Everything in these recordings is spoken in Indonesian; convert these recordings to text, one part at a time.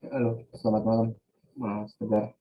Halo, selamat malam, Mas Tegar.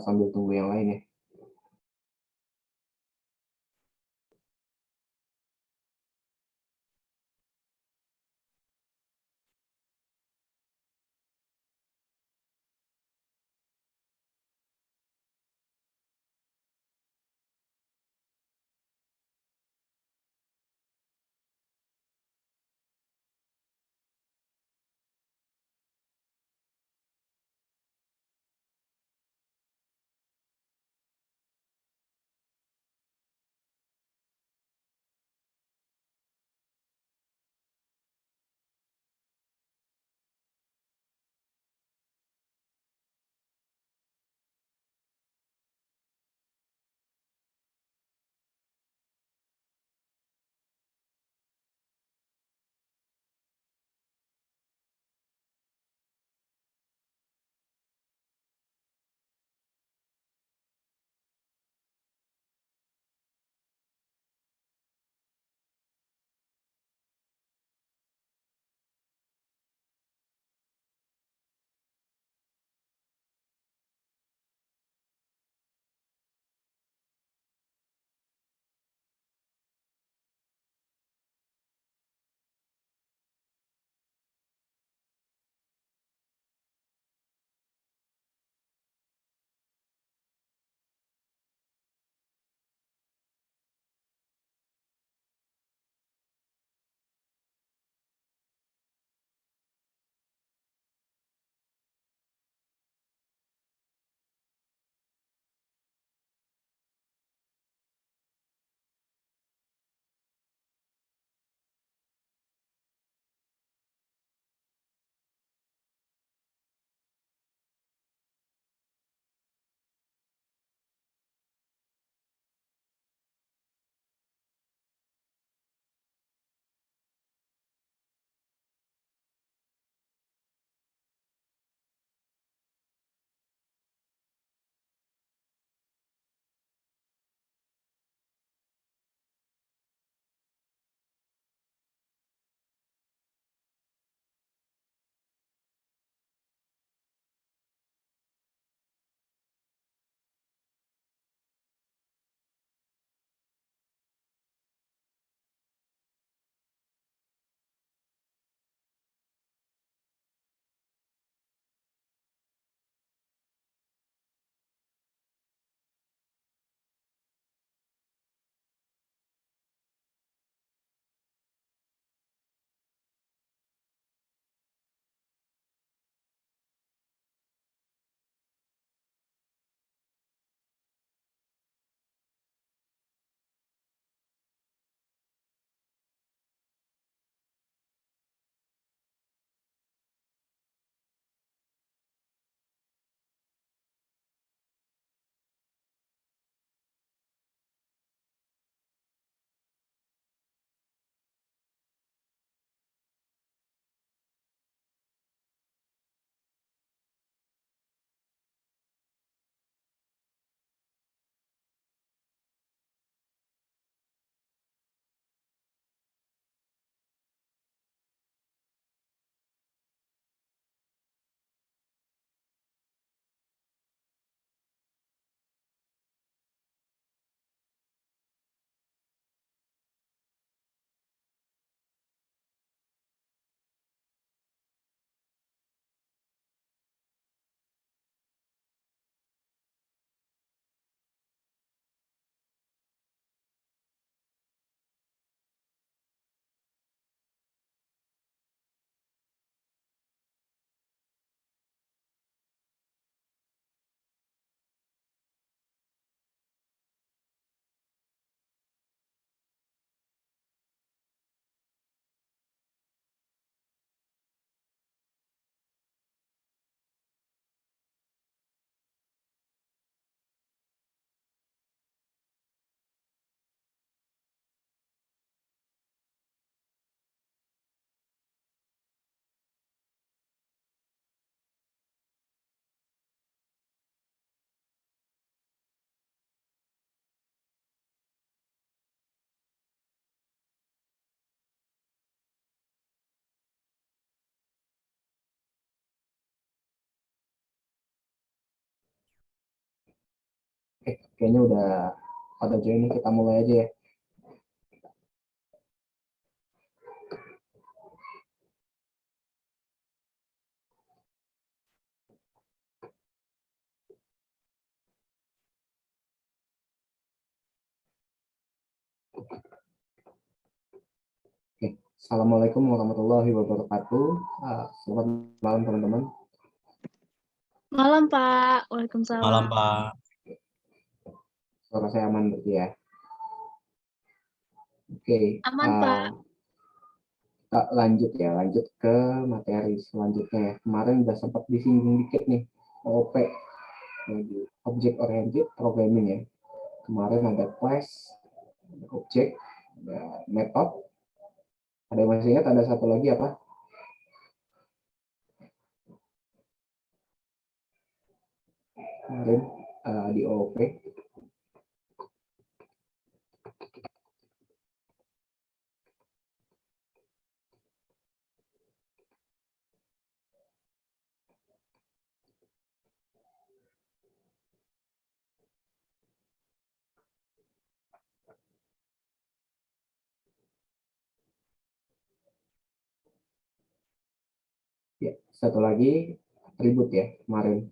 Sambil tunggu yang lain ya. Kayaknya udah pada join nih, kita mulai aja ya. Oke. Assalamualaikum warahmatullahi wabarakatuh. Selamat malam teman-teman. Malam, Pak. Waalaikumsalam. Malam, Pak. Suara saya aman berarti ya. Oke. Aman, Pak. Kita lanjut ke materi selanjutnya ya. Kemarin udah sempat disinggung dikit nih, OOP, Object Oriented Programming ya. Kemarin ada class, ada object, ada method. Ada yang masih ingat ada satu lagi apa? Kemarin di OOP. Ya, satu lagi atribut ya kemarin.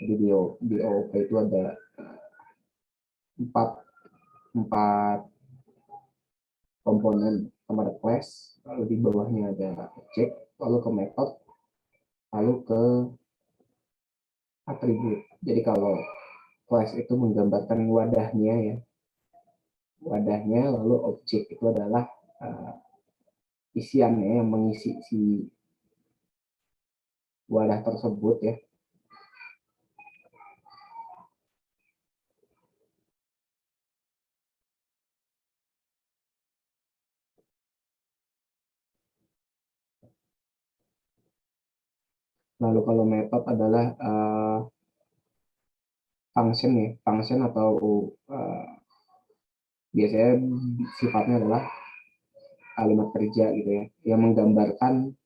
Jadi di OOP itu ada empat komponen, ada class, lalu di bawahnya ada object, lalu ke method, lalu ke atribut. Jadi kalau class itu menggambarkan wadahnya ya, lalu objek itu adalah isiannya yang mengisi si wadah tersebut ya. Lalu kalau method adalah function ya, function atau biasanya sifatnya adalah kalimat kerja gitu ya, yang menggambarkan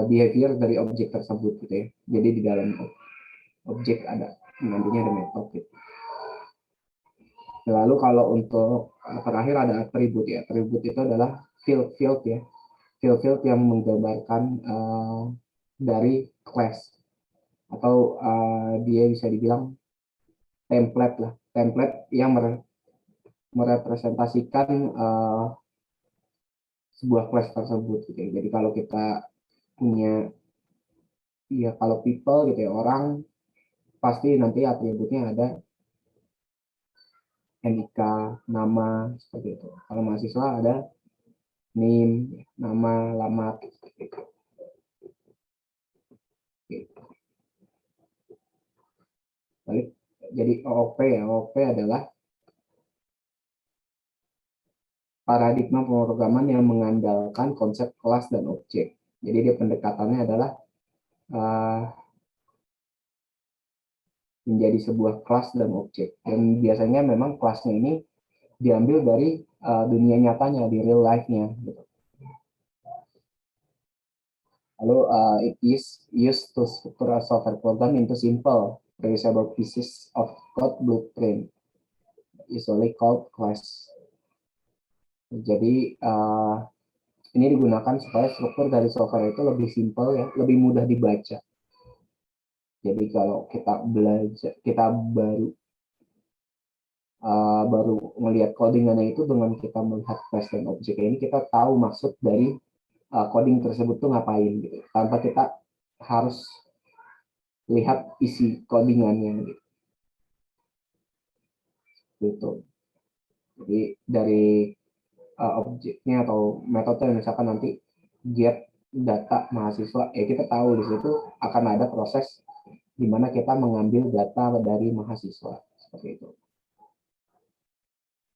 behavior dari objek tersebut gitu ya. Jadi di dalam objek ada, nantinya ada method gitu. Lalu kalau untuk terakhir ada atribut ya. Atribut itu adalah field ya. Field yang menggambarkan dari class atau dia bisa dibilang template lah. Template yang merepresentasikan sebuah class tersebut gitu ya. Jadi kalau kita punya ya kalau people gitu ya, orang pasti nanti atributnya ada NIK, nama, seperti itu. Kalau mahasiswa ada NIM, nama, alamat, seperti itu. Balik. Jadi OOP ya, OOP adalah paradigma pemrograman yang mengandalkan konsep kelas dan objek. Jadi dia pendekatannya adalah menjadi sebuah kelas dan objek. Dan biasanya memang kelasnya ini diambil dari dunia nyatanya, di real life-nya. Gitu. Lalu it is used to structure a software program into simple, reusable pieces of code blueprint, usually called class. Jadi ini digunakan supaya struktur dari software itu lebih simple ya, lebih mudah dibaca. Jadi kalau kita belajar, kita baru melihat codingannya itu dengan kita melihat class dan objek ini, kita tahu maksud dari coding tersebut tuh ngapain gitu, tanpa kita harus lihat isi codingannya gitu. Jadi dari objeknya atau metode misalkan nanti get data mahasiswa, ya kita tahu di situ akan ada proses di mana kita mengambil data dari mahasiswa seperti itu.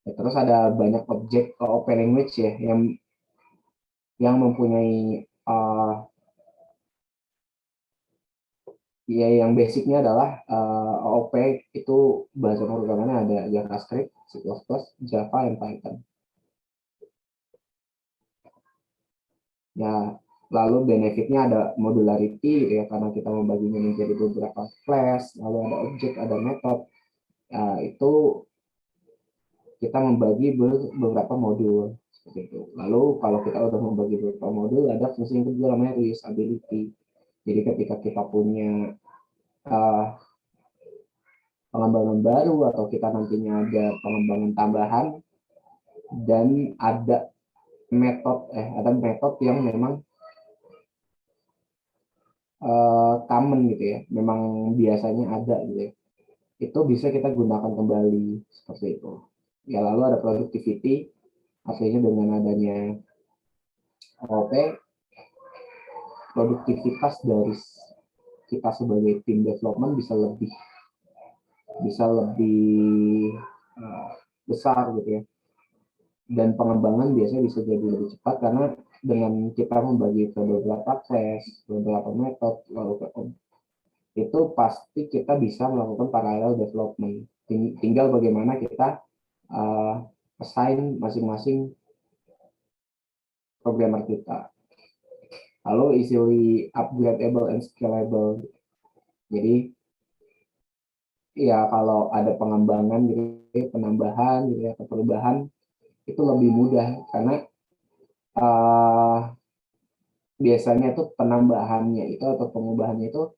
Ya, terus ada banyak objek open language ya yang mempunyai ya yang basicnya adalah OOP itu bahasa pemrogramannya ada JavaScript, C++, Java, dan Python. Ya, Lalu benefitnya ada modularity gitu ya, karena kita membaginya menjadi beberapa class, lalu ada objek, ada method. Itu kita membagi beberapa modul seperti itu. Lalu kalau kita udah membagi beberapa modul, ada fungsi yang kedua namanya reusability. Jadi ketika kita punya pengembangan baru atau kita nantinya ada pengembangan tambahan dan ada metode yang memang common gitu ya, memang biasanya ada gitu ya, itu bisa kita gunakan kembali seperti itu. Ya lalu ada productivity, artinya dengan adanya OOP, produktivitas dari kita sebagai tim development bisa lebih besar gitu ya. Dan pengembangan biasanya bisa jadi lebih cepat karena dengan kita membagi ke beberapa class, beberapa metode, lalu itu pasti kita bisa melakukan parallel development. Tinggal bagaimana kita assign masing-masing programmer kita. Lalu easily upgradable and scalable. Jadi ya kalau ada pengembangan gitu, penambahan gitu ya, atau perubahan itu lebih mudah karena biasanya tuh penambahannya itu atau pengubahannya itu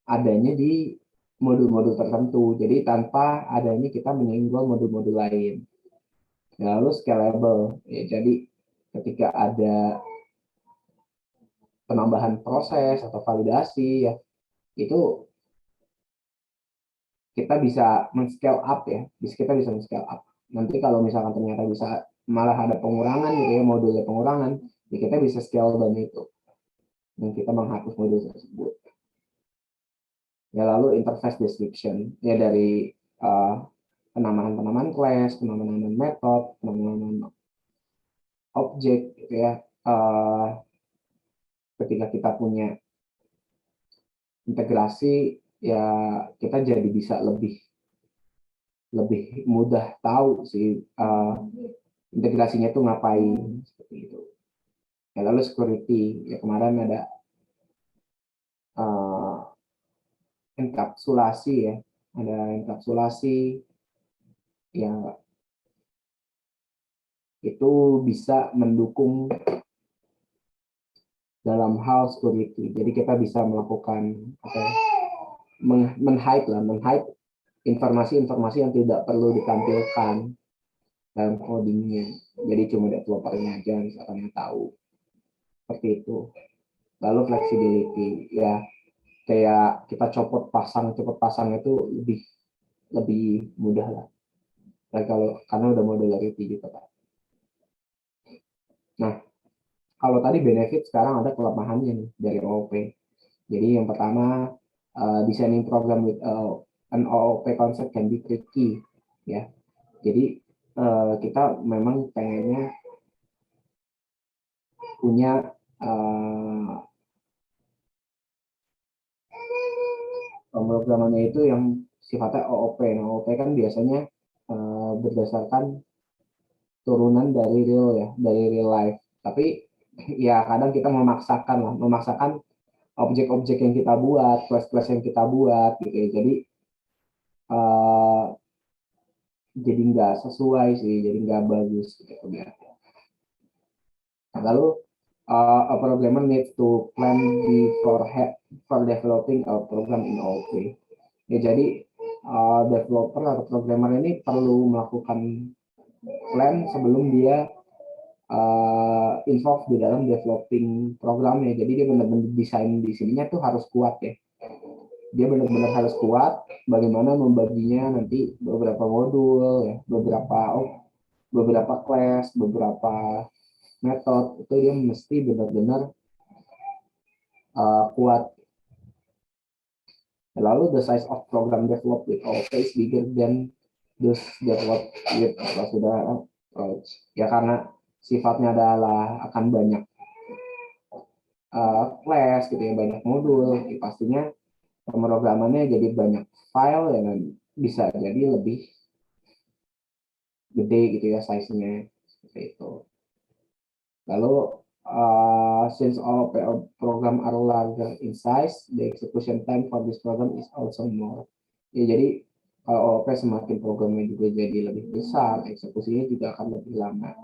adanya di modul-modul tertentu. Jadi tanpa adanya kita menyinggung modul-modul lain. Lalu scalable. Ya, jadi ketika ada penambahan proses atau validasi ya, itu kita bisa men-scale up ya. Kita bisa men-scale up. Nanti kalau misalkan ternyata bisa malah ada pengurangan gitu ya, modulnya pengurangan, ya kita bisa scale down itu. Dan kita menghapus modul tersebut. Ya lalu interface description ya dari penambahan class, penambahan metode, penambahan objek gitu ya. Ketika kita punya integrasi ya kita jadi bisa lebih mudah tahu sih integrasinya itu ngapain seperti itu. Ya lalu security ya kemarin ada enkapsulasi ya, ada enkapsulasi yang itu bisa mendukung dalam hal security. Jadi kita bisa melakukan men-hide informasi-informasi yang tidak perlu ditampilkan dalam codingnya. Jadi cuma developernya aja misalkan yang tahu. Seperti itu. Lalu flexibility ya kayak kita cepot pasang itu lebih mudah lah. Dan karena udah modularity gitu kan. Nah, kalau tadi benefit sekarang ada kelemahannya nih dari OOP. Jadi yang pertama designing program with an OOP concept can be tricky ya. Jadi kita memang pengennya punya pemrogramannya itu yang sifatnya OOP. Nah, OOP kan biasanya berdasarkan turunan dari real life. Tapi ya kadang kita memaksakan objek-objek yang kita buat, kelas-kelas yang kita buat, gitu ya. Jadi nggak sesuai sih, jadi nggak bagus gitu ya. Lalu a programmer needs to plan for developing a program in OOP. Ya jadi developer atau programmer ini perlu melakukan plan sebelum dia involved di dalam developing programnya. Jadi dia benar-benar desain di sininya tuh harus kuat ya. Dia benar-benar harus kuat bagaimana membaginya nanti beberapa modul ya, beberapa class, beberapa metode itu dia mesti benar-benar kuat. Lalu the size of program developed with OOP is bigger than those developed with sudah approach. Ya karena sifatnya adalah akan banyak class gitu ya, banyak modul, ya pastinya pemrogramannya jadi banyak file ya, dan bisa jadi lebih gede gitu ya size-nya seperti itu. Lalu Since all program are larger in size, the execution time for this program is also more. Ya, jadi kalau OOP semakin programnya juga jadi lebih besar, eksekusinya juga akan lebih lama.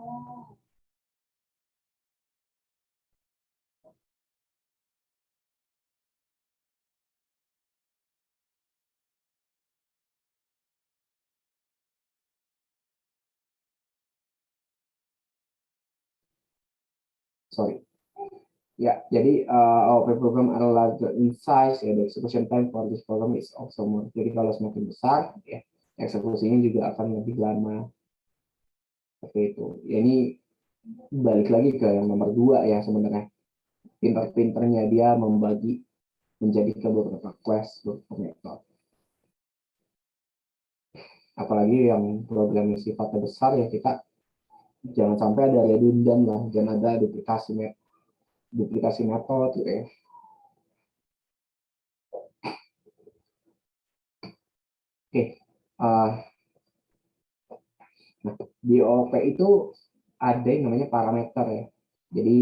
Sorry. Ya, jadi OOP program are larger in size, ya, the execution time for this program is also more. Jadi kalau semakin besar, ya, eksekusinya juga akan lebih lama. Seperti itu. Ya, ini balik lagi ke yang nomor 2 ya sebenarnya. Pinter-pinternya dia membagi menjadi ke beberapa class, beberapa metode. Apalagi yang programnya sifatnya besar, ya kita jangan sampai ada redundant lah, jangan ada duplikasi metode gitu ya. Oke, nah, di OOP itu ada yang namanya parameter ya. Jadi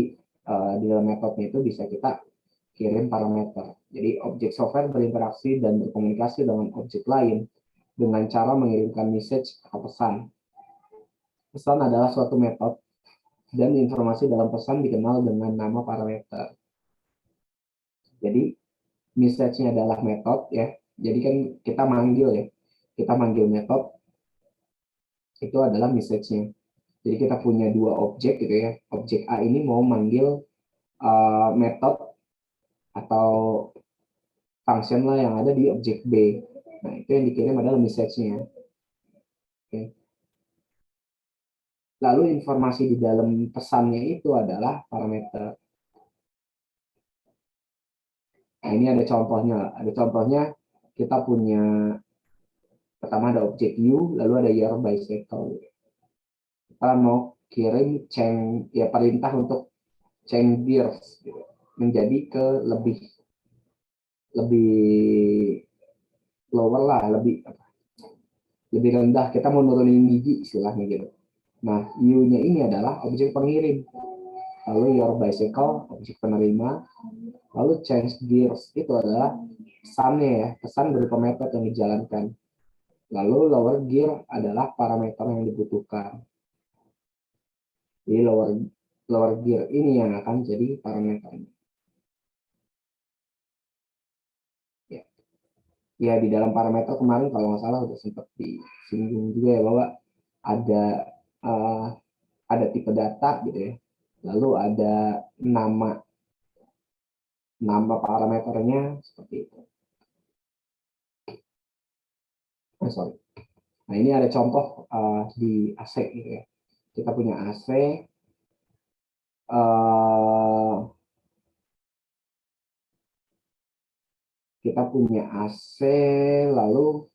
di dalam metodenya itu bisa kita kirim parameter. Jadi objek software berinteraksi dan berkomunikasi dengan objek lain dengan cara mengirimkan message atau pesan. Pesan adalah suatu metode dan informasi dalam pesan dikenal dengan nama parameter. Jadi message-nya adalah metode ya. Jadi kan kita manggil ya. Kita manggil metode itu adalah message-nya. Jadi kita punya dua objek gitu ya. Objek A ini mau manggil metode atau function lah yang ada di objek B. Nah, itu yang dikirim adalah message-nya. Oke. Lalu informasi di dalam pesannya itu adalah parameter. Nah, ini ada contohnya. Ada contohnya kita punya pertama ada objek U, lalu ada your bicycle. Kita mau kirim ya perintah untuk change gears gitu, menjadi ke lebih lower lah, lebih rendah. Kita mau nurunin gigi istilahnya gitu. Nah, U-nya ini adalah objek pengirim. Lalu your bicycle, objek penerima. Lalu change gears itu adalah pesannya ya, pesan berupa metode yang dijalankan. Lalu lower gear adalah parameter yang dibutuhkan. Jadi lower gear ini yang akan jadi parameternya. Ya. Ya, di dalam parameter kemarin kalau nggak salah udah sempat disinggung juga ya bahwa ada tipe data gitu ya. Lalu ada nama parameternya seperti itu. Sorry. Nah, ini ada contoh di AC gitu ya. Kita punya AC, lalu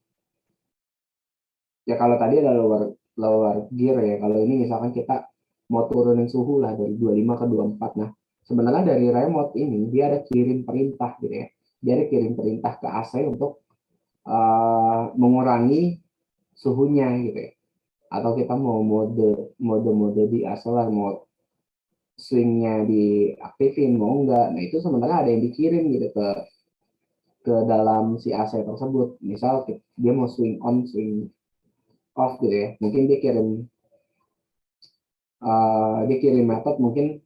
ya kalau tadi ada lower gear ya. Kalau ini misalkan kita mau turunin suhu lah dari 25 ke 24. Nah, sebenarnya dari remote ini dia ada kirim perintah gitu ya. Dia ada kirim perintah ke AC untuk mengurangi suhunya gitu ya. Atau kita mau mode di AC lah, mau swingnya diaktifin mau enggak. Nah, itu sebenarnya ada yang dikirim gitu ke dalam si AC tersebut. Misal dia mau swing on, swing off gitu ya. Mungkin dia kirim metode mungkin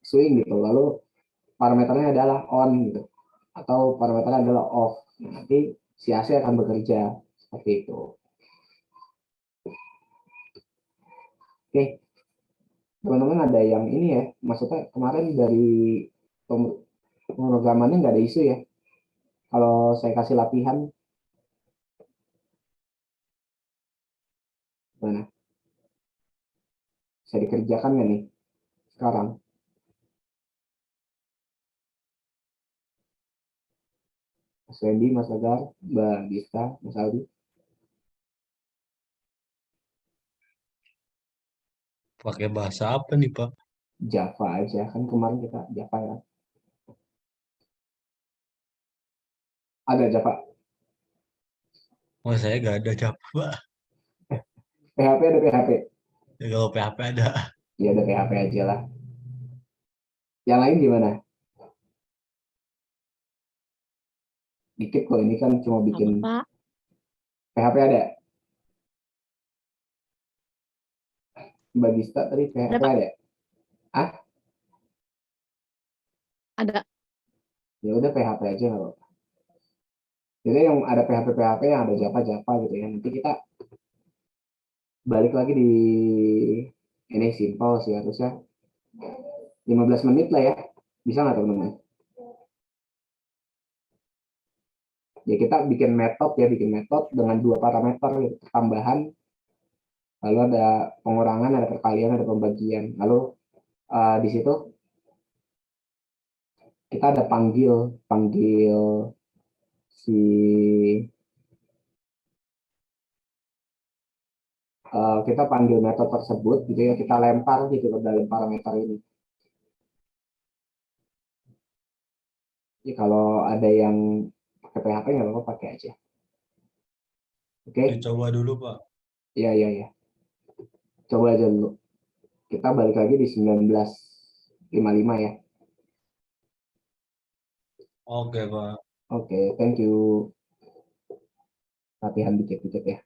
swing gitu. Lalu parameternya adalah on gitu. Atau parameternya adalah off. Nah, nanti si AC akan bekerja seperti itu. Oke. Teman-teman ada yang ini ya, maksudnya kemarin dari pemrogramannya nggak ada isu ya. Kalau saya kasih latihan, mana? Saya dikerjakan nggak nih sekarang? Mas Wendy, Mas Agar, Mbak Dista, Mas Aldi. Pakai bahasa apa nih, Pak? Java aja, kan kemarin kita Java ya. Ada Java. Oh, saya nggak ada Java. PHP ada PHP. Ya, kalau PHP ada. Ya udah PHP aja lah. Yang lain gimana? Dikit kok, ini kan cuma Apa, bikin Pak? PHP ada. Mbak Gista tadi Ada, PHP Pak? ada. Ah, Ada. ya udah PHP aja nggak apa-apa. Jadi yang ada PHP yang ada Java gitu ya. Nanti kita balik lagi di ini simple sih harusnya 15 menit lah ya. Bisa nggak teman-teman? Ya kita bikin metode dengan dua parameter gitu. Tambahan, lalu ada pengurangan, ada perkalian, ada pembagian. Lalu di situ kita ada panggil panggil si kita panggil metode tersebut gitu ya, kita lempar gitu ke dalam parameter ini. Jadi kalau ada yang pakai PHP nggak apa-apa, pakai aja. Oke, Dicoba dulu, Pak. iya iya iya. Coba aja dulu. Kita balik lagi di 1955 ya. Oke, Pak. Oke, thank you. Latihan dikit-dikit ya.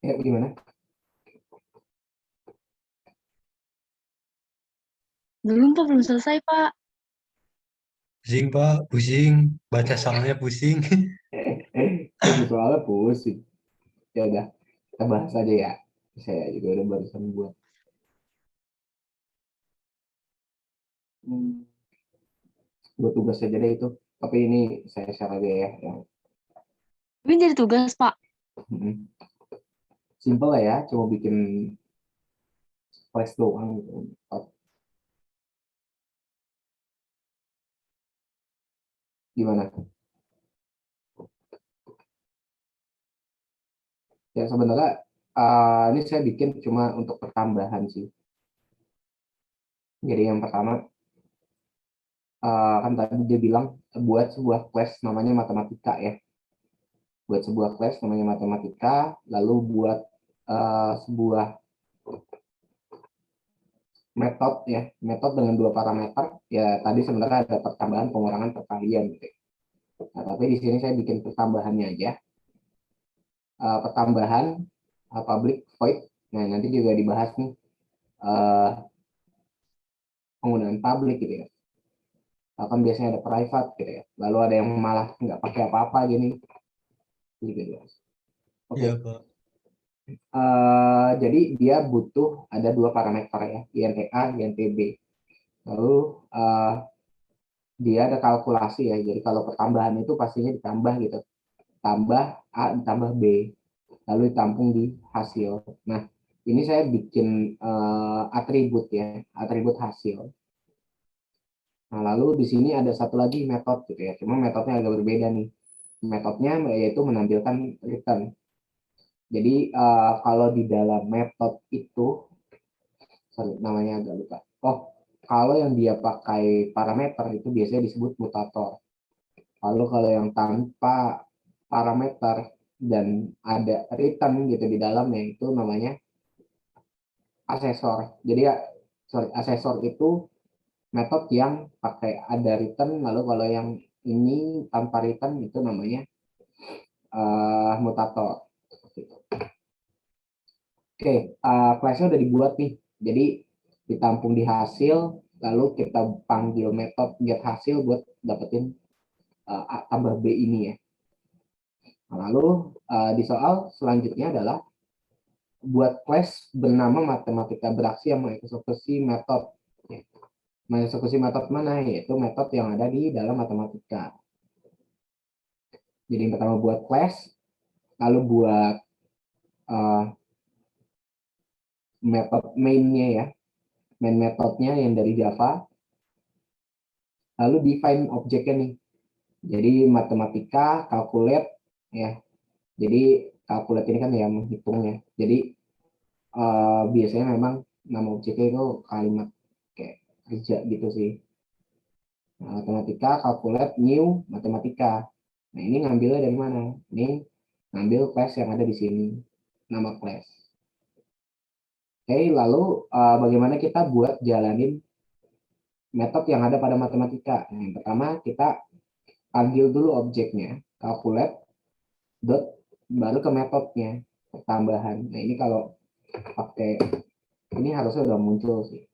Ya, gimana? Belum Pak, belum selesai Pak. Pusing, Pak. Pusing. Baca soalnya pusing. Itu soalnya pusing. Ya udah, kita bahas aja ya. Saya juga udah barusan buat. Buat tugas aja deh itu. Tapi ini saya share aja ya. Yang Ini jadi tugas Pak. simple lah ya, cuma bikin flash doang gitu. Gimana? Ya sebenarnya ini saya bikin cuma untuk pertambahan sih. Jadi yang pertama kan tadi dia bilang buat sebuah kelas namanya matematika ya. Buat sebuah kelas namanya matematika, lalu buat sebuah metode ya, metode dengan dua parameter. Ya tadi sebenarnya ada pertambahan, pengurangan, perkalian gitu. Nah, tapi di sini saya bikin pertambahannya aja. Pertambahan public void. Nah, nanti juga dibahas nih uh, penggunaan public gitu ya. Kan biasanya ada private gitu ya. Lalu ada yang malah nggak pakai apa-apa gini. Gitu ya. Oke. Iya, Pak. Jadi dia butuh ada dua parameter ya, INTA, INTB. Lalu dia ada kalkulasi ya. Jadi kalau pertambahan itu pastinya ditambah gitu. Tambah A ditambah B. Lalu ditampung di hasil. Nah, ini saya bikin atribut ya, atribut hasil. Nah, lalu di sini ada satu lagi metode gitu ya. Cuma metodenya agak berbeda nih. Metodenya yaitu menampilkan return. Jadi kalau di dalam metode itu, sorry, namanya agak lupa. Oh, kalau yang dia pakai parameter itu biasanya disebut mutator. Lalu kalau yang tanpa parameter dan ada return gitu di dalamnya itu namanya asesor. Jadi ya, sorry, asesor itu metode yang pakai ada return, lalu kalau yang ini tanpa return itu namanya mutator. Oke, kelasnya udah dibuat nih. Jadi ditampung di hasil, lalu kita panggil metode get hasil buat dapetin A tambah B ini ya. Nah, lalu di soal selanjutnya adalah buat kelas bernama matematika beraksi yang mengeksekusi metode. Mengeksekusi metode mana? Yaitu metode yang ada di dalam matematika. Jadi yang pertama buat kelas, lalu buat metode main-nya ya, main metodenya yang dari Java, lalu define objeknya nih. Jadi matematika, calculate ya. Jadi calculate ini kan ya menghitungnya. Jadi biasanya memang nama objeknya itu kalimat kayak kerja gitu sih. Nah, matematika, calculate, new, matematika. Nah, ini ngambilnya dari mana? Ini ngambil class yang ada di sini. Nama class. Oke, lalu bagaimana kita buat jalanin metode yang ada pada matematika? Nah, yang pertama kita panggil dulu objeknya, calculate, dot, baru ke metodenya, pertambahan. Nah, ini kalau pakai, ini harusnya udah muncul sih.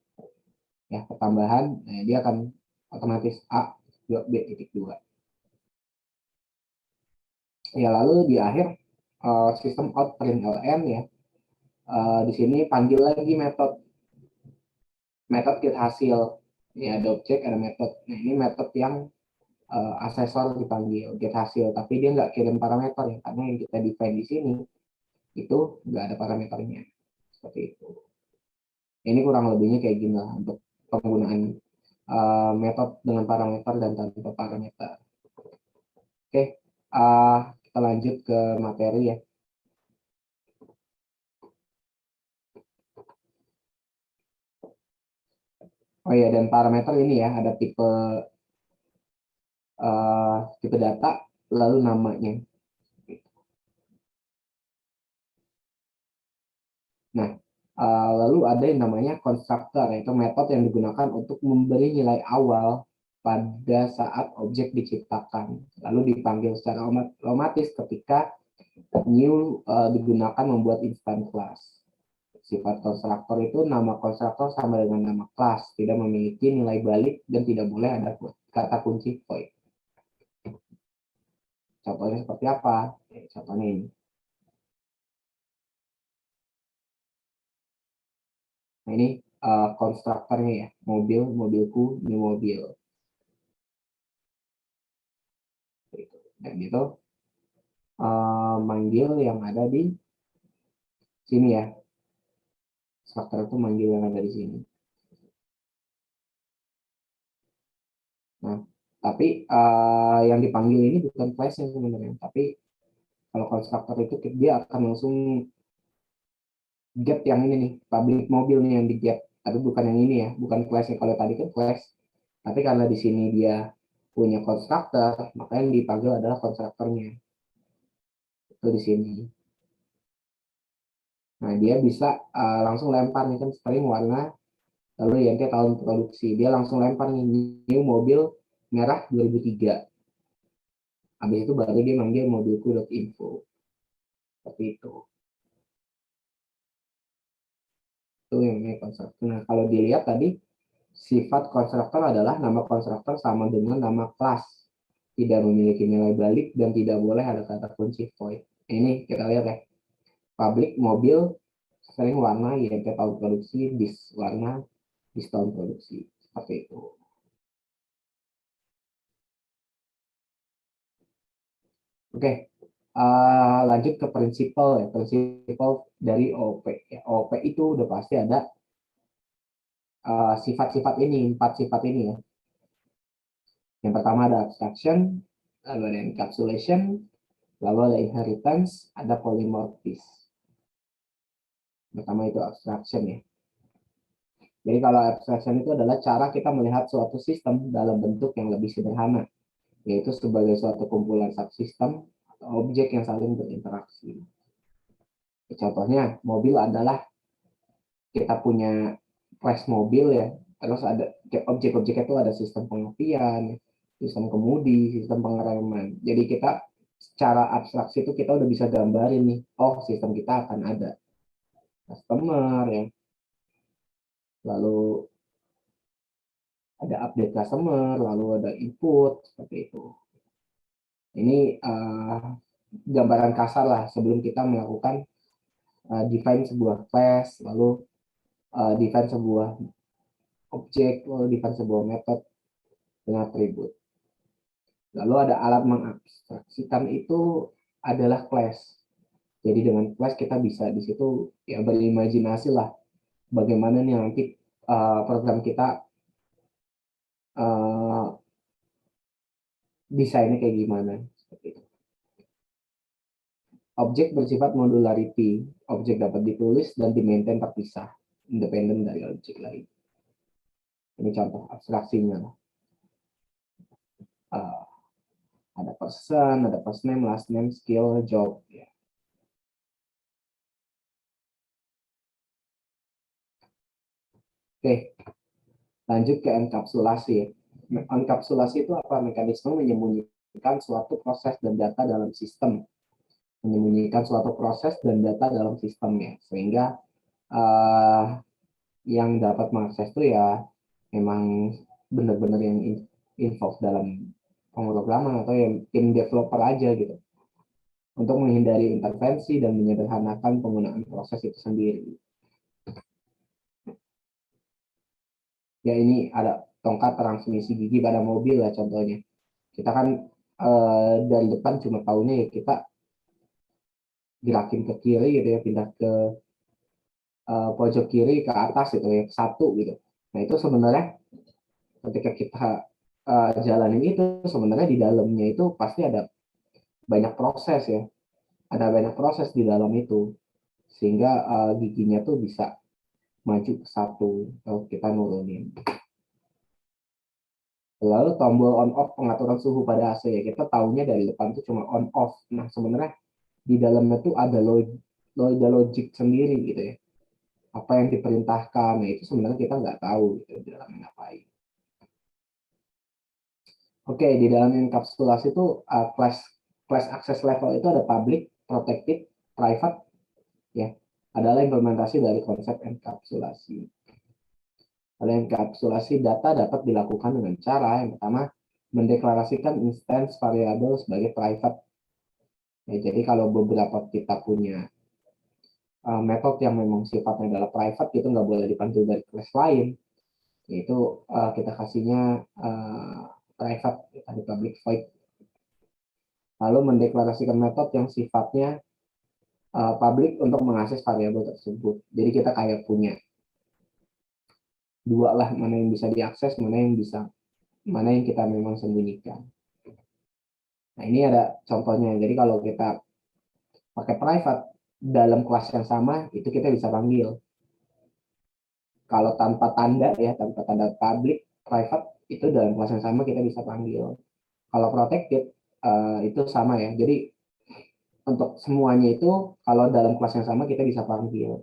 Ya, pertambahan, nah, dia akan otomatis A, B, titik 2. Ya, lalu di akhir, sistem out println ya, di sini panggil lagi metode get hasil. Ya, ada objek, ada metode. Nah, ini metode yang asesor dipanggil get hasil, tapi dia nggak kirim parameter ya, karena yang kita define di sini itu nggak ada parameternya. Seperti itu. Ini kurang lebihnya kayak gini lah untuk penggunaan metode dengan parameter dan tanpa parameter. Oke, kita lanjut ke materi ya. Oh ya, dan parameter ini ya, ada tipe data, lalu namanya. Nah, lalu ada yang namanya konstruktor, yaitu metode yang digunakan untuk memberi nilai awal pada saat objek diciptakan, lalu dipanggil secara otomatis ketika New digunakan membuat instant class. Sifat konstruktor itu nama konstruktor sama dengan nama kelas, tidak memiliki nilai balik dan tidak boleh ada kata kunci void. Contohnya seperti apa? Contohnya ini. Nah, ini konstruktornya ya, mobil, mobilku, ini mobil. Dan gitu manggil yang ada di sini ya. Struktur itu manggil yang ada di sini. Nah, tapi yang dipanggil ini bukan class-nya sebenarnya, tapi kalau konstruktor itu dia akan langsung get yang ini nih, public mobil nih yang di get, tapi bukan yang ini ya, bukan class-nya. Kalau tadi kan class, tapi karena di sini dia punya konstruktor, maka yang dipanggil adalah konstruktornya. Itu di sini. Nah, dia bisa langsung lempar nih kan string warna, lalu yang tahun produksi. Dia langsung lempar nih new mobil merah 2003. Habis itu baru dia manggil mobilku.info. Seperti itu. Itu yang namanya konstruktor. Nah, kalau dilihat tadi, sifat konstruktor adalah nama konstruktor sama dengan nama kelas. Tidak memiliki nilai balik dan tidak boleh ada kata kunci void. Ini kita lihat ya. Public mobil string warna YT tahun produksi, dis warna dis tahun produksi. Seperti itu. Oke, lanjut ke prinsipal ya. Prinsipal dari OOP. Ya, OOP itu udah pasti ada sifat-sifat ini, 4 sifat ini ya. Yang pertama ada abstraction, lalu ada encapsulation, lalu ada inheritance, ada polymorphism. Pertama itu abstraction ya. Jadi kalau abstraction itu adalah cara kita melihat suatu sistem dalam bentuk yang lebih sederhana, yaitu sebagai suatu kumpulan subsistem atau objek yang saling berinteraksi. Contohnya, mobil adalah kita punya class mobil ya, terus ada objek-objek itu ada sistem pengertian, sistem kemudi, sistem pengereman. Jadi kita secara abstraksi itu kita udah bisa gambarin nih, oh sistem kita akan ada customer ya, lalu ada update customer, lalu ada input, seperti itu. Ini gambaran kasar lah sebelum kita melakukan define sebuah class, lalu define sebuah objek, lalu define sebuah metode dengan atribut. Lalu ada alat mengabstraksikan itu adalah class. Jadi dengan class kita bisa di situ ya berimajinasi lah bagaimana nih nanti program kita desainnya kayak gimana. Seperti itu. Objek bersifat modularity. Objek dapat ditulis dan di-maintain terpisah, independen dari objek lain. Ini contoh abstraksinya. Ada person, ada first name, last name, skill, job. Ya. Oke, lanjut ke enkapsulasi. Enkapsulasi itu apa? Mekanisme menyembunyikan suatu proses dan data dalam sistem. Menyembunyikan suatu proses dan data dalam sistemnya. Sehingga yang dapat mengakses itu ya memang benar-benar yang involved dalam pemrograman atau yang tim developer aja gitu. Untuk menghindari intervensi dan menyederhanakan penggunaan proses itu sendiri. Ya ini ada tongkat transmisi gigi pada mobil lah contohnya. Kita kan dari depan cuma tahunya ya kita gerakin ke kiri gitu ya, pindah ke pojok kiri ke atas gitu ya, satu gitu. Nah itu sebenarnya ketika kita jalanin itu sebenarnya di dalamnya itu pasti ada banyak proses ya, ada banyak proses di dalam itu sehingga giginya tuh bisa maju ke satu kalau kita nurunin. Lalu tombol on off pengaturan suhu pada AC ya, kita tahunya dari depan itu cuma on off. Nah sebenarnya di dalamnya tuh ada logic sendiri gitu ya. Apa yang diperintahkan, nah itu sebenarnya kita nggak tahu gitu, di dalamnya ngapain. Oke, di dalam enkapsulasi itu class access level itu ada public, protected, private, ya, adalah implementasi dari konsep enkapsulasi. Kalau enkapsulasi data dapat dilakukan dengan cara yang pertama mendeklarasikan instance variabel sebagai private. Ya, jadi kalau beberapa kita punya metode yang memang sifatnya adalah private, itu nggak boleh dipanggil dari kelas lain, yaitu kita kasihnya private di public void. Lalu mendeklarasikan metode yang sifatnya public untuk mengakses variabel tersebut. Jadi kita kayak punya dua lah, mana yang bisa diakses, mana yang kita memang sembunyikan. Nah, ini ada contohnya. Jadi kalau kita pakai private dalam kelas yang sama, itu kita bisa panggil. Kalau tanpa tanda ya, tanpa tanda public, private, itu dalam kelas yang sama kita bisa panggil. Kalau protected, itu sama ya. Jadi untuk semuanya itu, kalau dalam kelas yang sama kita bisa panggil.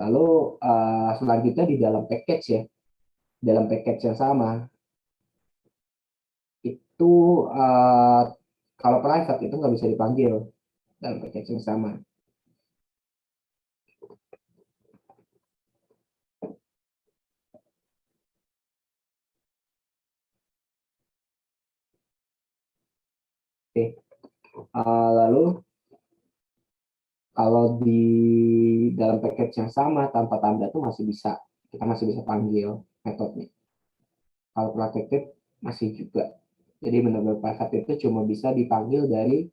Lalu selanjutnya di dalam package ya, dalam package yang sama, itu kalau private itu nggak bisa dipanggil dalam package yang sama. Oke. Lalu kalau di dalam package yang sama tanpa tanda itu kita masih bisa panggil metodenya. Kalau protected masih juga. Jadi benar-benar private itu cuma bisa dipanggil dari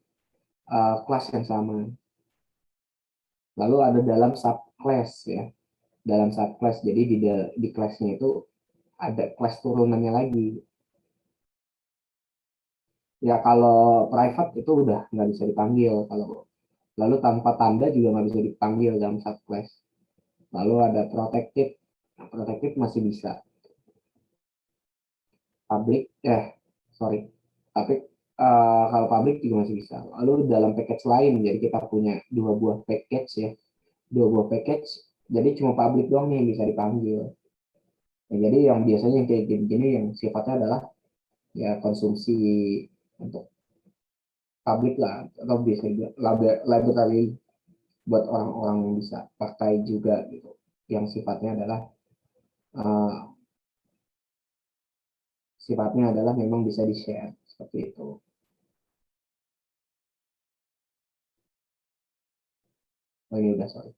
kelas yang sama. Lalu ada dalam subclass ya. Dalam subclass, jadi di kelasnya itu ada kelas turunannya lagi. Ya kalau private itu udah nggak bisa dipanggil. Lalu tanpa tanda juga nggak bisa dipanggil dalam subclass. Lalu ada protected. Nah, protected masih bisa. Public, sorry. Tapi kalau public juga masih bisa. Lalu dalam package lain, jadi kita punya dua buah package ya. Dua buah package, jadi cuma public doang yang bisa dipanggil. Ya, jadi yang biasanya yang kayak gini-gini yang sifatnya adalah ya konsumsi untuk publik lah, atau biasanya library buat orang-orang yang bisa pakai juga gitu. Yang sifatnya adalah memang bisa di-share seperti itu. Oh ini udah, sorry.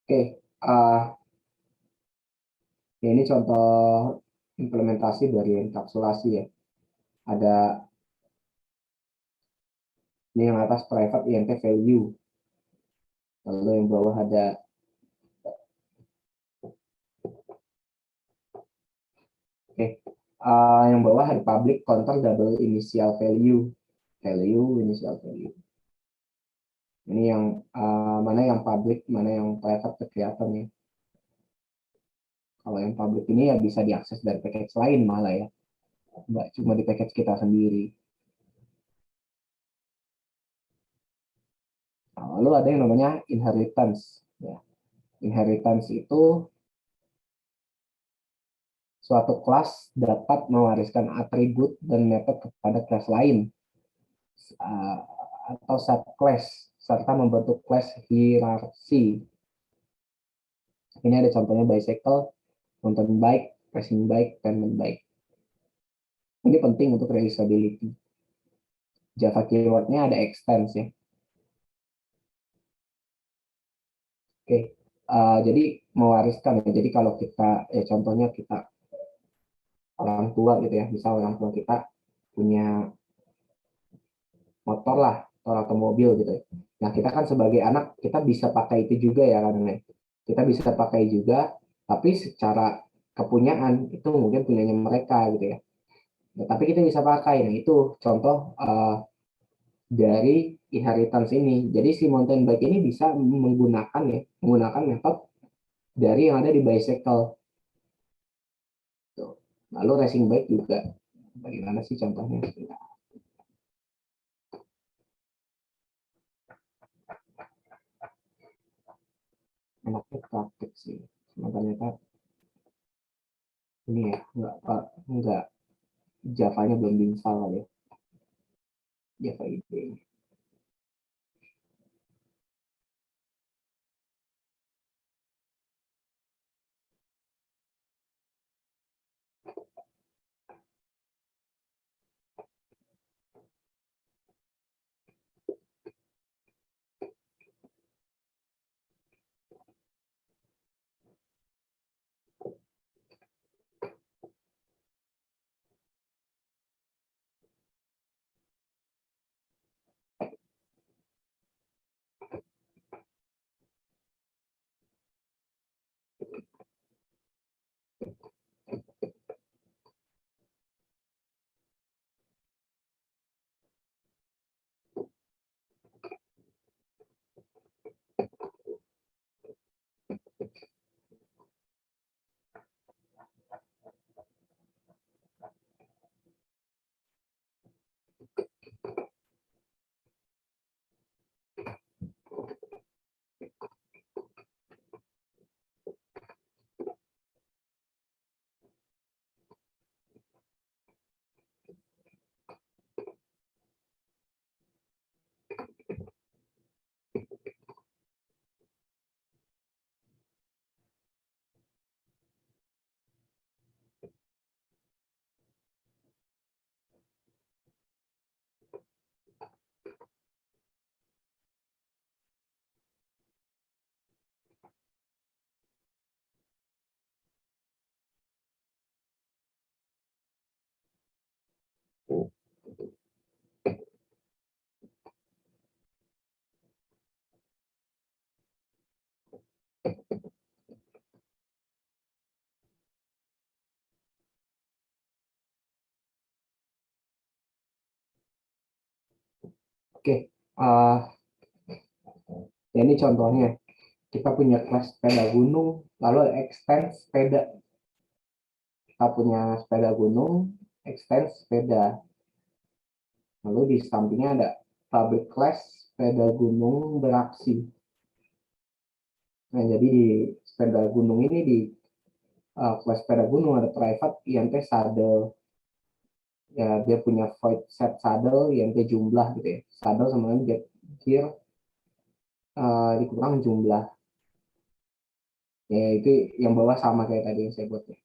Oke, ya ini contoh implementasi dari enkapsulasi ya. Ada ini yang atas private int value. Lalu yang bawah ada yang bawah ada public counter double initial value. Initial value. Ini yang mana yang public, mana yang private kelihatan ya. Kalau yang public ini ya bisa diakses dari package lain malah ya. Nggak cuma di package kita sendiri. Nah, lalu ada yang namanya inheritance. Ya. Inheritance itu suatu kelas dapat mewariskan atribut dan metode kepada kelas lain atau subclass serta membentuk kelas hierarki. Ini ada contohnya bicycle, nonton bike, racing bike, payment bike. Ini penting untuk reusability. Java keywordnya ada extends ya. Oke, jadi mewariskan ya. Jadi kalau kita, contohnya kita orang tua gitu ya, misal orang tua kita punya motor lah, atau mobil gitu. Nah kita kan sebagai anak kita bisa pakai itu juga ya karena kita bisa pakai juga, tapi secara kepunyaan itu mungkin punyanya mereka gitu ya. Nah, tapi kita bisa pakai. Nah itu contoh dari inheritance ini. Jadi si mountain bike ini bisa menggunakan metode dari yang ada di bicycle. Lalu racing bike juga. Bagaimana sih contohnya? Enaknya praktik sih. Cuma ternyata ini ya, enggak Javanya belum diinstal kali ya. Java IDE. Oke, ya ini contohnya. Kita punya kelas sepeda gunung, lalu extend sepeda. Kita punya sepeda gunung, extend sepeda. Lalu di sampingnya ada public class sepeda gunung beraksi. Nah, jadi di sepeda gunung ini di kelas sepeda gunung ada private INT saddle. Ya, dia punya void set saddle INT jumlah gitu ya. Saddle sama dengan get gear dikurang jumlah. Ya, itu yang bawah sama kayak tadi yang saya buat ya.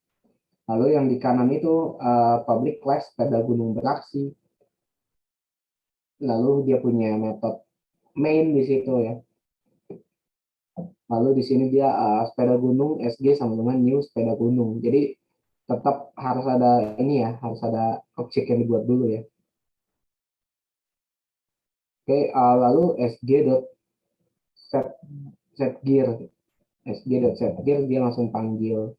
Lalu yang di kanan itu public class sepeda gunung beraksi. Lalu dia punya metode main di situ ya. Lalu di sini dia sepeda gunung SG sama dengan new sepeda gunung. Jadi tetap harus ada ini ya, harus ada objek yang dibuat dulu ya. Oke, lalu sg.set set gear. sg.set gear dia langsung panggil.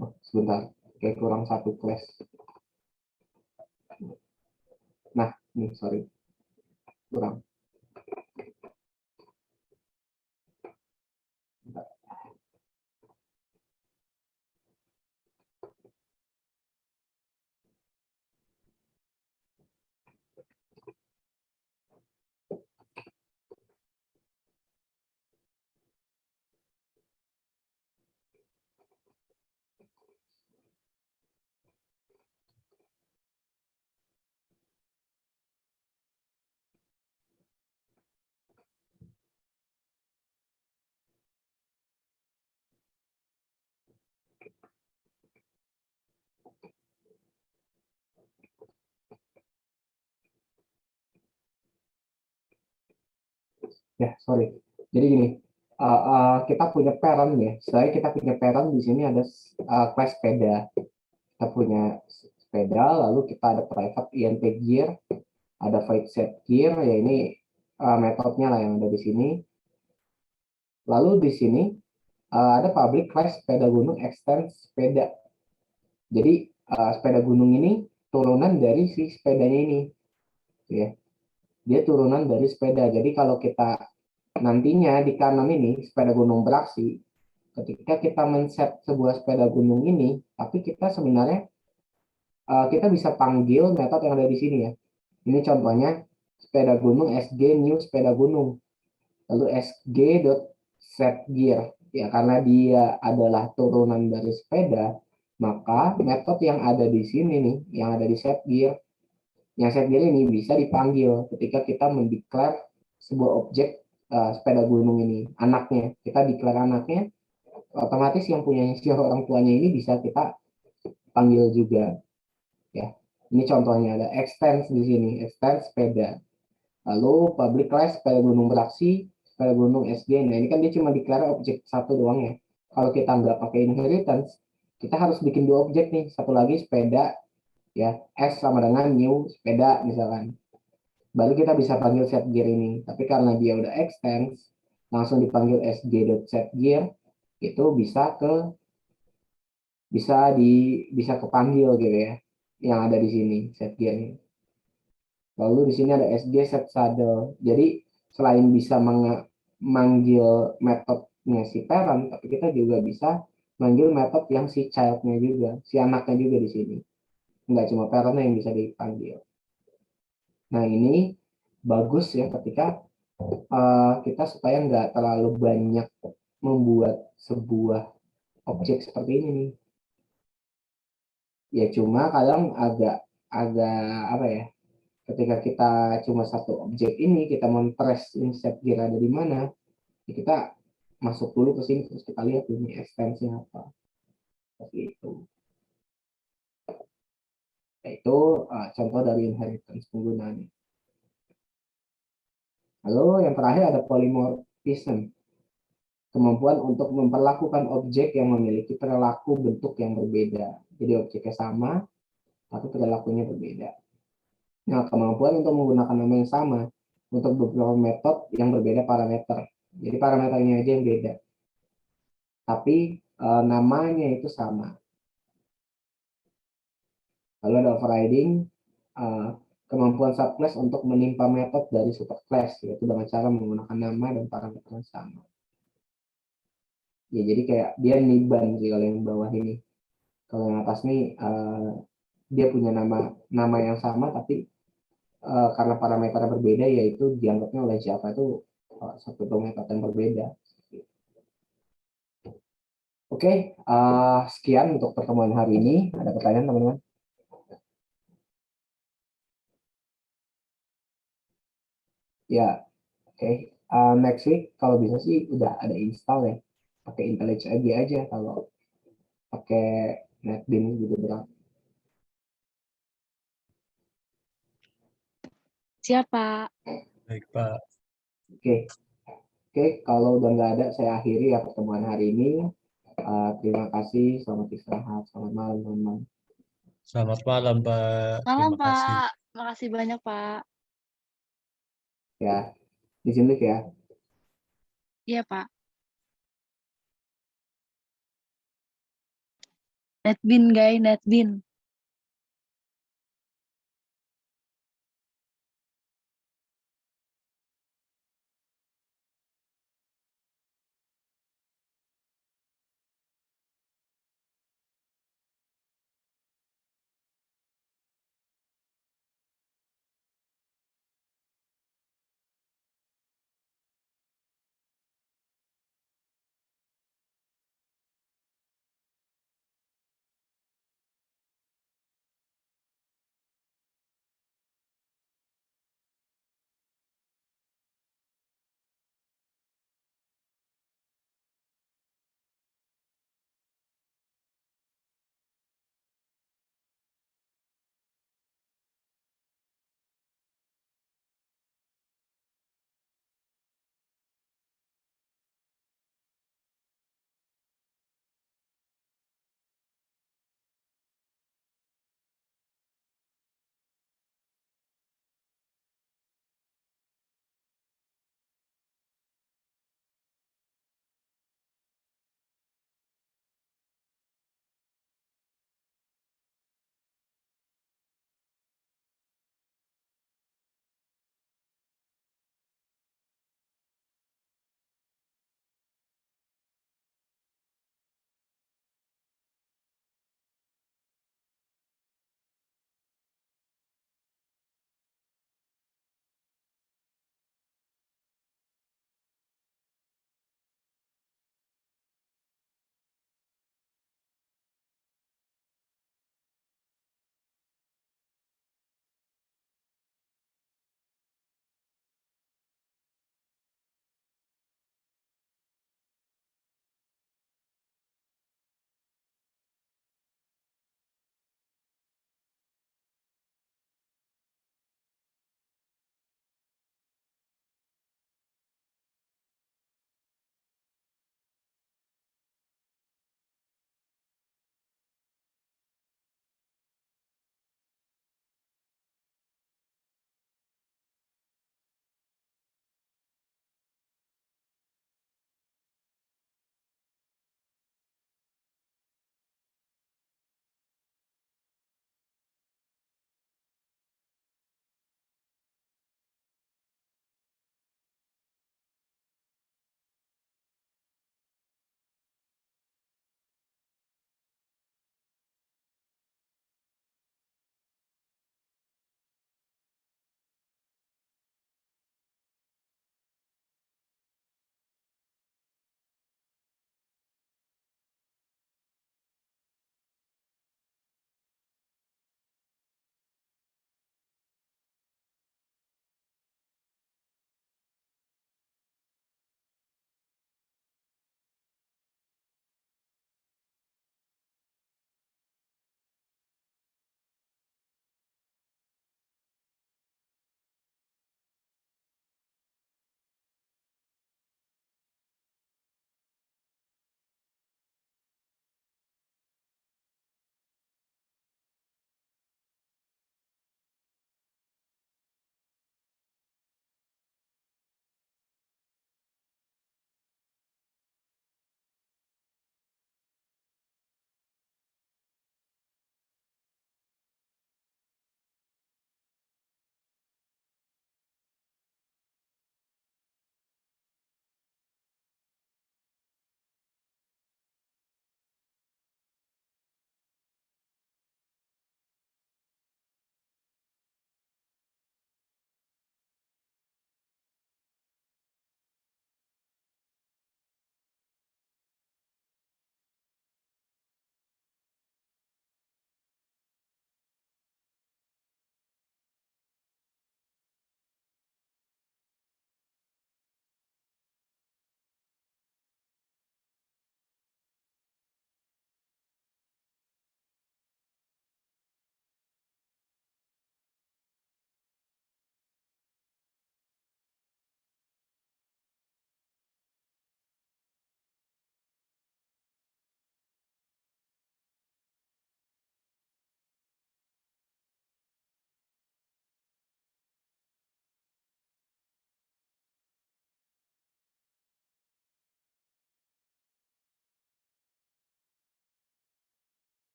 Oh, sebentar, kayak kurang satu class. Nah, ini sorry, kurang. Ya, sorry. Jadi gini, kita punya parent ya. Saya kita punya parent di sini ada class sepeda. Kita punya sepeda, lalu kita ada private INT gear, ada void set gear, ya ini metodenya lah yang ada di sini. Lalu di sini ada public class sepeda gunung extend sepeda. Jadi sepeda gunung ini turunan dari si sepedanya ini, ya. Dia turunan dari sepeda. Jadi kalau kita nantinya di kanan ini sepeda gunung beraksi, ketika kita men-set sebuah sepeda gunung ini, tapi kita sebenarnya kita bisa panggil metode yang ada di sini ya. Ini contohnya sepeda gunung SG new sepeda gunung. Lalu sg.set gear. Ya, karena dia adalah turunan dari sepeda, maka metode yang ada di sini nih, yang ada di Setgear, yang Setgear ini bisa dipanggil ketika kita mendeklar sebuah objek sepeda gunung ini, anaknya. Kita declare anaknya, otomatis yang punya orang tuanya ini bisa kita panggil juga. Ya, ini contohnya ada extends di sini, extends sepeda. Lalu public class sepeda gunung beraksi, sepeda gunung SG. Nah, ini kan dia cuma declare objek satu doang ya. Kalau kita nggak pakai inheritance, kita harus bikin dua objek nih. Satu lagi sepeda, ya, S sama dengan new sepeda misalkan. Baru kita bisa panggil setgear ini. Tapi karena dia udah extends, langsung dipanggil sg.setgear, itu bisa kepanggil gitu ya. Yang ada di sini setgearnya. Lalu di sini ada SG set saddle. Jadi selain bisa manggil metodenya si parent, tapi kita juga bisa manggil metode yang si childnya juga, si anaknya juga di sini. Nggak cuma parentnya yang bisa dipanggil. Nah, ini bagus ya ketika kita supaya nggak terlalu banyak membuat sebuah objek seperti ini nih. Ya cuma kadang agak apa ya, ketika kita cuma satu objek ini, kita mempress insert gear ada di mana, ya kita masuk dulu ke sini, terus kita lihat ini extensinya apa. Seperti itu. Itu contoh dari inheritance penggunaannya. Lalu yang terakhir ada polymorphism. Kemampuan untuk memperlakukan objek yang memiliki perilaku bentuk yang berbeda. Jadi objeknya sama, tapi perilakunya berbeda. Nah, kemampuan untuk menggunakan nama yang sama untuk beberapa metode yang berbeda parameter. Jadi parameternya aja yang beda. Tapi namanya itu sama. Lalu ada overriding, kemampuan subclass untuk menimpa metode dari superclass, yaitu dengan cara menggunakan nama dan parameter yang sama. Ya, jadi kayak dia niban sih kalau yang bawah ini. Kalau yang atas nih dia punya nama yang sama, tapi karena parameternya berbeda, yaitu dianggapnya oleh Java itu satu metode yang berbeda. Oke, sekian untuk pertemuan hari ini. Ada pertanyaan, teman-teman? Ya, oke. Next week kalau bisa sih udah ada install ya. Pakai IntelliJ aja kalau pakai NetBeans gitu berat. Siapa? Baik, Pak. Oke, kalau udah nggak ada, saya akhiri ya pertemuan hari ini. Terima kasih, selamat istirahat, selamat malam, teman-teman. Selamat malam, Pak. Malam, Terima kasih. Pak. Makasih banyak, Pak. Ya, di sini ya. Iya, Pak. Netbin, guys. Netbin.